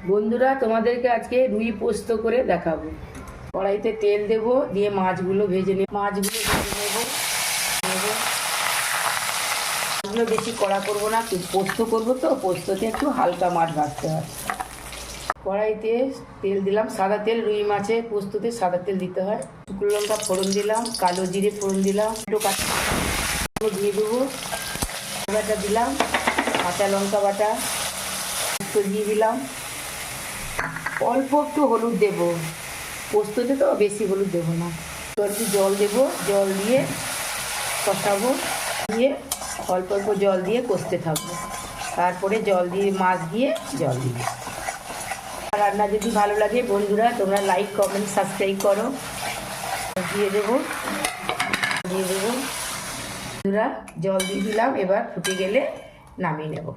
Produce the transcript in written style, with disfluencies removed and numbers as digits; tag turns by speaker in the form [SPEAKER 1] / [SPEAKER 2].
[SPEAKER 1] বন্ধুরা, তোমাদেরকে আজকে রুই পোস্ত করে দেখাবো। কড়াইতে তেল দেব, দিয়ে মাছগুলো ভেজে নেব। মাছগুলো বেশি কড়া করবো না, পোস্ত করবো তো, পোস্ততে একটু হালকা মাছ ভাজতে হয়। কড়াইতে তেল দিলাম, সাদা তেল। রুই মাছে পোস্ততে সাদা তেল দিতে হয়। শুকনো লঙ্কা ফোড়ন দিলাম, কালো জিরে ফোড়ন দিলাম, একটু কাঁচা দিয়ে দেবো। বাটা দিলাম, কাঁচা লঙ্কা বাটা দিয়ে দিলাম। অল্প একটু হলুদ দেবো, পোস্ততে তো বেশি হলুদ দেবো না। তো একটু জল দেবো, জল দিয়ে কষাবো, দিয়ে অল্প অল্প জল দিয়ে কষতে থাকবো। তারপরে জল দিয়ে মাছ দিয়ে জল দিয়ে। রান্না যদি ভালো লাগে বন্ধুরা, তোমরা লাইক কমেন্ট সাবস্ক্রাইব করো। দিয়ে দেবো বন্ধুরা, জল দিয়ে দিলাম। এবার ফুটে গেলে নামিয়ে নেব।